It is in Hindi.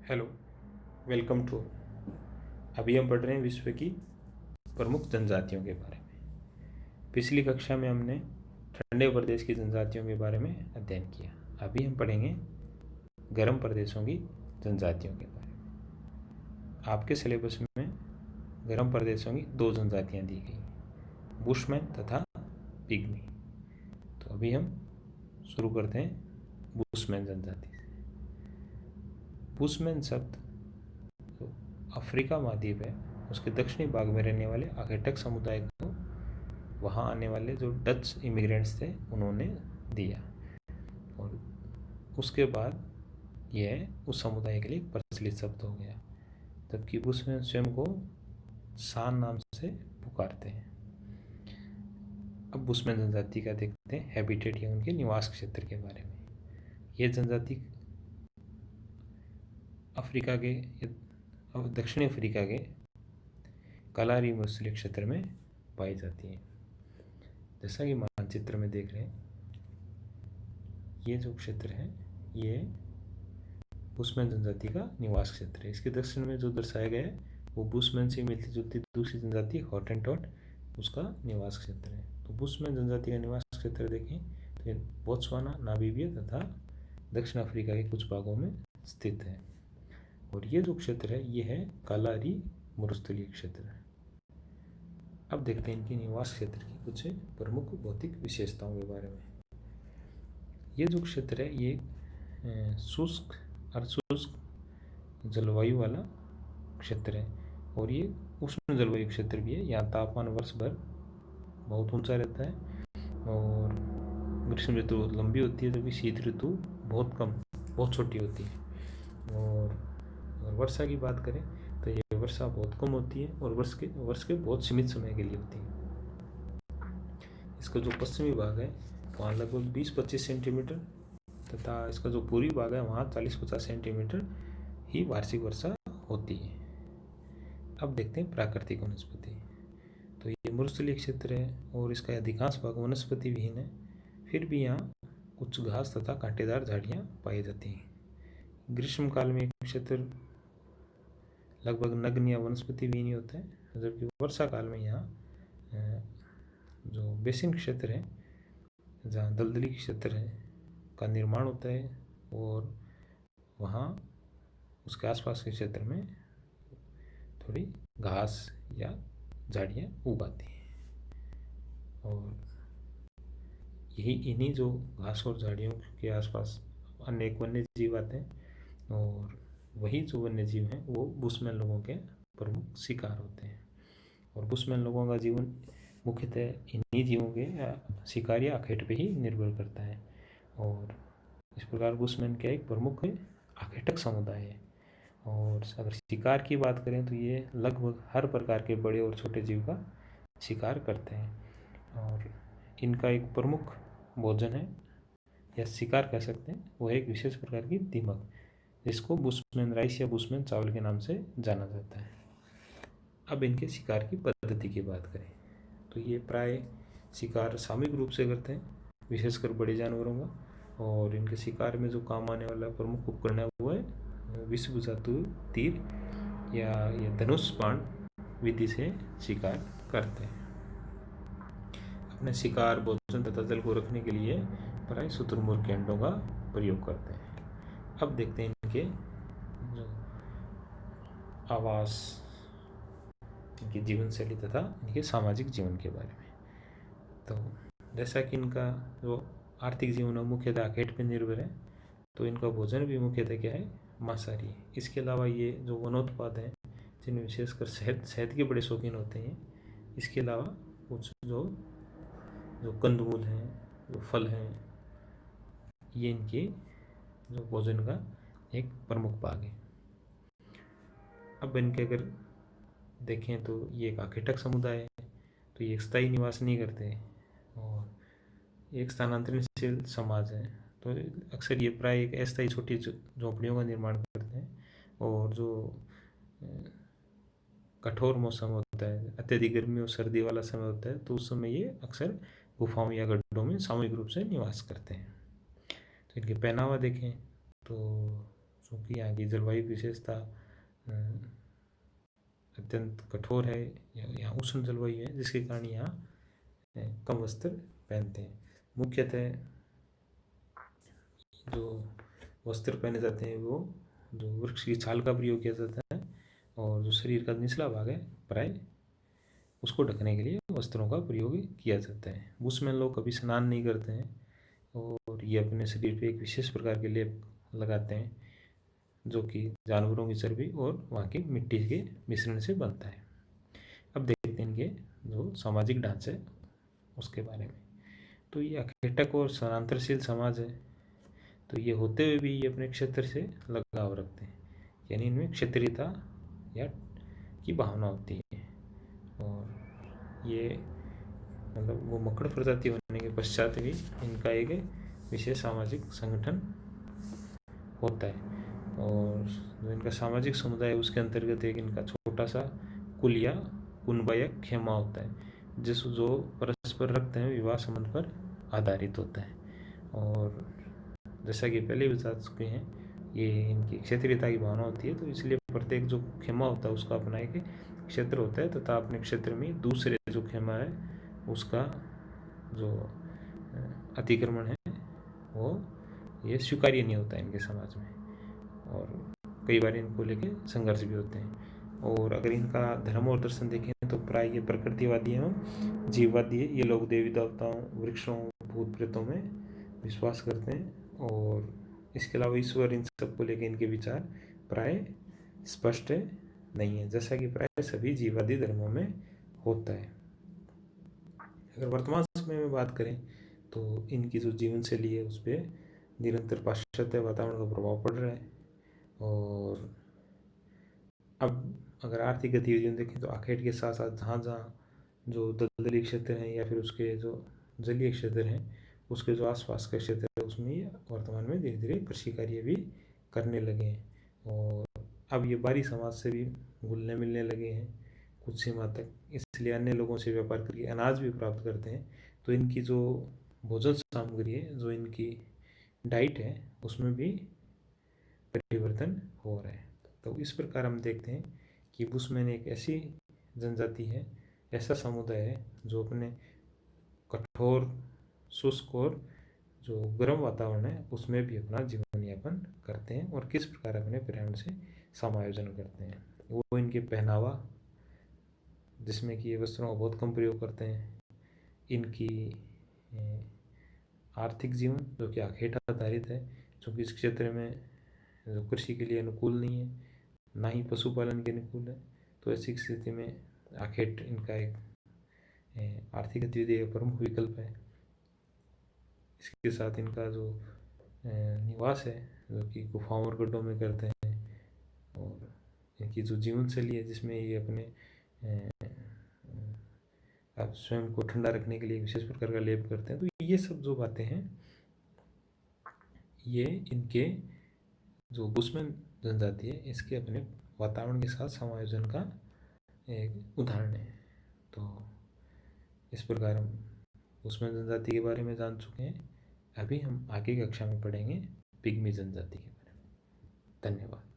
Hello, welcome to. अभी हम पढ़ रहे हैं विश्व की प्रमुख जनजातियों के बारे में। पिछली कक्षा में हमने ठंडे प्रदेश की जनजातियों के बारे में अध्ययन किया। अभी हम पढ़ेंगे गर्म प्रदेशों की जनजातियों के बारे में। आपके सिलेबस में गर्म प्रदेशों की दो जनजातियाँ दी गई, बुशमैन तथा पिग्मी। तो अभी हम शुरू करते हैं बुशमैन जनजाति से। बुशमैन शब्द अफ्रीका महाद्वीप है, उसके दक्षिणी भाग में रहने वाले आर्किटेक्ट समुदाय को वहाँ आने वाले जो डच इमिग्रेंट्स थे उन्होंने दिया, और उसके बाद यह उस समुदाय के लिए प्रचलित शब्द हो गया। जबकि बुशमैन स्वयं को सान नाम से पुकारते हैं। अब बुशमैन जनजाति का देखते हैं हैबिटेट या उनके निवास क्षेत्र के बारे में। यह जनजाति अफ्रीका के दक्षिणी अफ्रीका के कलारी मरुस्थलीय क्षेत्र में पाई जाती है। जैसा कि मानचित्र में देख रहे हैं, ये जो क्षेत्र है ये बुशमैन जनजाति का निवास क्षेत्र है। इसके दक्षिण में जो दर्शाया गया है वो बुशमैन से मिलती जुलती दूसरी जनजाति हॉटेंटॉट, उसका निवास क्षेत्र है। तो बुशमैन जनजाति का निवास क्षेत्र देखें तो ये बोत्सवाना, नामीबिया तथा दक्षिण अफ्रीका के कुछ भागों में स्थित है। और ये जो क्षेत्र है ये है कालारी मरुस्थलीय क्षेत्र है। अब देखते हैं इनके निवास क्षेत्र की कुछ प्रमुख भौतिक विशेषताओं के बारे में। ये जो क्षेत्र है ये शुष्क अर्धशुष्क जलवायु वाला क्षेत्र है, और ये उष्ण जलवायु क्षेत्र भी है। यहाँ तापमान वर्ष भर बहुत ऊंचा रहता है, और ग्रीष्म ऋतु लंबी होती है जबकि शीत ऋतु बहुत कम, बहुत छोटी होती है। और वर्षा की बात करें तो ये वर्षा बहुत कम होती है और वर्ष के बहुत सीमित समय के लिए होती है। इसका जो पश्चिमी भाग है वहाँ लगभग 20-25 सेंटीमीटर तथा इसका जो पूर्वी भाग है वहाँ 40-50 सेंटीमीटर ही वार्षिक वर्षा होती है। अब देखते हैं प्राकृतिक वनस्पति। तो ये मरुस्थलीय क्षेत्र है और इसका अधिकांश भाग वनस्पति विहीन है, फिर भी यहाँ कुछ घास तथा कांटेदार झाड़ियाँ पाई जाती हैं। ग्रीष्म काल में क्षेत्र लगभग नग्न या वनस्पति विहीन होता है, जबकि वर्षा काल में यहाँ जो बेसिन क्षेत्र है जहाँ दलदली क्षेत्र है का निर्माण होता है, और वहाँ उसके आसपास के क्षेत्र में थोड़ी घास या झाड़ियाँ उग आती हैं। और इन्हीं जो घास और झाड़ियों के आसपास अनेक वन्य जीव आते हैं, और वही जो वन्य जीव हैं वो बुशमैन लोगों के प्रमुख शिकार होते हैं। और बुशमैन लोगों का जीवन मुख्यतः इन्हीं जीवों के शिकार या आखेट पे ही निर्भर करता है। और इस प्रकार बुशमैन का एक प्रमुख आखेटक समुदाय है। और अगर शिकार की बात करें तो ये लगभग हर प्रकार के बड़े और छोटे जीव का शिकार करते हैं। और इनका एक प्रमुख भोजन है या शिकार कह सकते हैं, वो है एक विशेष प्रकार की दीमक, जिसको बुशमैन राइस या बुशमैन चावल के नाम से जाना जाता है। अब इनके शिकार की पद्धति की बात करें तो ये प्राय शिकार सामूहिक रूप से करते हैं, विशेषकर बड़े जानवरों का। और इनके शिकार में जो काम आने वाला प्रमुख उपकरण है वो है विषभुजातु तीर या ये धनुष बाण विधि से शिकार करते हैं। अपने शिकार, भोजन तथा जल को रखने के लिए प्राय शुतुरमुर्ग के अंडों का प्रयोग करते हैं। अब देखते हैं इनके जो आवास, इनकी जीवन शैली तथा इनके सामाजिक जीवन के बारे में। तो जैसा कि इनका जो आर्थिक जीवन है मुख्यतः आखेट पर निर्भर है, तो इनका भोजन भी मुख्यतः क्या है, मांसाहारी। इसके अलावा ये जो वनोत्पाद हैं जिनमें विशेषकर शहद के बड़े शौकीन होते हैं। इसके अलावा कुछ जो कंदमूल हैं, जो फल हैं, ये इनके जो भोजन का एक प्रमुख भाग है। अब इनके अगर देखें तो ये एक आखेटक समुदाय है, तो ये एक स्थायी निवास नहीं करते और एक स्थानांतरणशील समाज है। तो अक्सर ये प्राय एक अस्थायी छोटी झोपड़ियों का निर्माण करते हैं। और जो कठोर मौसम होता है, अत्यधिक गर्मी और सर्दी वाला समय होता है, तो उस समय ये अक्सर गुफाओं या गड्ढों में सामूहिक रूप से निवास करते हैं। तो इनके पहनावा देखें तो क्योंकि यहाँ की जलवायु विशेषता अत्यंत कठोर है, यहाँ उष्ण जलवायु है, जिसके कारण यहाँ कम वस्त्र पहनते हैं। मुख्यतः जो वस्त्र पहने जाते हैं वो जो वृक्ष की छाल का प्रयोग किया जाता है, और जो शरीर का निचला भाग है प्राय उसको ढकने के लिए वस्त्रों का प्रयोग किया जाता है। बुशमैन लोग कभी स्नान नहीं करते हैं और ये अपने शरीर पे एक विशेष प्रकार के लेप लगाते हैं जो कि जानवरों की चर्बी और वहाँ की मिट्टी के मिश्रण से बनता है। अब देखते हैं इनके जो सामाजिक ढांचे है उसके बारे में। तो ये अखेटक और स्थानांतरशील समाज है, तो ये होते हुए भी ये अपने क्षेत्र से लगाव रखते हैं, यानी इनमें क्षेत्रीयता या की भावना होती है। और ये मतलब वो मकड़ प्रजाति होने के पश्चात भी इनका एक विशेष सामाजिक संगठन होता है। और जो इनका सामाजिक समुदाय है उसके अंतर्गत एक इनका छोटा सा कुल या कुनबा या खेमा होता है, जो परस्पर रखते हैं विवाह संबंध पर आधारित होता है। और जैसा कि पहले भी बता चुके हैं, ये इनकी क्षेत्रीयता की भावना होती है, तो इसलिए प्रत्येक जो खेमा होता है उसका अपना एक क्षेत्र होता है, तथा अपने क्षेत्र में दूसरे जो खेमा है उसका जो अतिक्रमण है वो ये स्वीकार्य नहीं होता है इनके समाज में, और कई बार इनको लेके संघर्ष भी होते हैं। और अगर इनका धर्म और दर्शन देखें तो प्राय ये प्रकृतिवादी एवं जीववादी है। ये लोग देवी देवताओं, वृक्षों, भूत प्रेतों में विश्वास करते हैं, और इसके अलावा ईश्वर इन सबको लेके इनके विचार प्राय स्पष्ट नहीं है, जैसा कि प्राय सभी जीववादी धर्मों में होता है। अगर वर्तमान समय में बात करें तो इनकी जो जीवन शैली है उस पर निरंतर पाश्चात्य वातावरण का प्रभाव पड़ रहा है। और अब अगर आर्थिक गतिविधियों देखें तो आखेट के साथ साथ जहाँ जहाँ जो दलदली क्षेत्र हैं या फिर उसके जो जलीय क्षेत्र हैं उसके जो आसपास का क्षेत्र है उसमें वर्तमान में धीरे धीरे कृषि कार्य भी करने लगे हैं। और अब ये बाहरी समाज से भी घुलने मिलने लगे हैं कुछ सीमा तक, इसलिए अन्य लोगों से व्यापार करके अनाज भी प्राप्त करते हैं। तो इनकी जो भोजन सामग्री है, जो इनकी डाइट है, उसमें भी परिवर्तन हो रहा है। तो इस प्रकार हम देखते हैं कि बुशमैन एक ऐसी जनजाति है, ऐसा समुदाय है जो अपने कठोर, शुष्क और जो गर्म वातावरण है उसमें भी अपना जीवन यापन करते हैं और किस प्रकार अपने पर्यावरण से समायोजन करते हैं। वो इनके पहनावा, जिसमें कि ये वस्त्रों का बहुत कम प्रयोग करते हैं, इनकी आर्थिक जीवन जो कि आखेट आधारित है, क्योंकि इस क्षेत्र में जो कृषि के लिए अनुकूल नहीं है, ना ही पशुपालन के अनुकूल है, तो ऐसी स्थिति में आखेट इनका एक आर्थिक गतिविधि का प्रमुख विकल्प है। इसके साथ इनका जो निवास है जो कि गुफाओं और गड्ढों में करते हैं, और इनकी जो जीवन शैली है जिसमें ये अपने आप स्वयं को ठंडा रखने के लिए विशेष प्रकार का लेप करते हैं। तो ये सब जो बातें हैं ये इनके जो बुशमैन जनजाति है इसके अपने वातावरण के साथ समायोजन का एक उदाहरण है। तो इस प्रकार हम बुशमैन जनजाति के बारे में जान चुके हैं। अभी हम आगे कक्षा में पढ़ेंगे पिग्मी जनजाति के बारे में। धन्यवाद।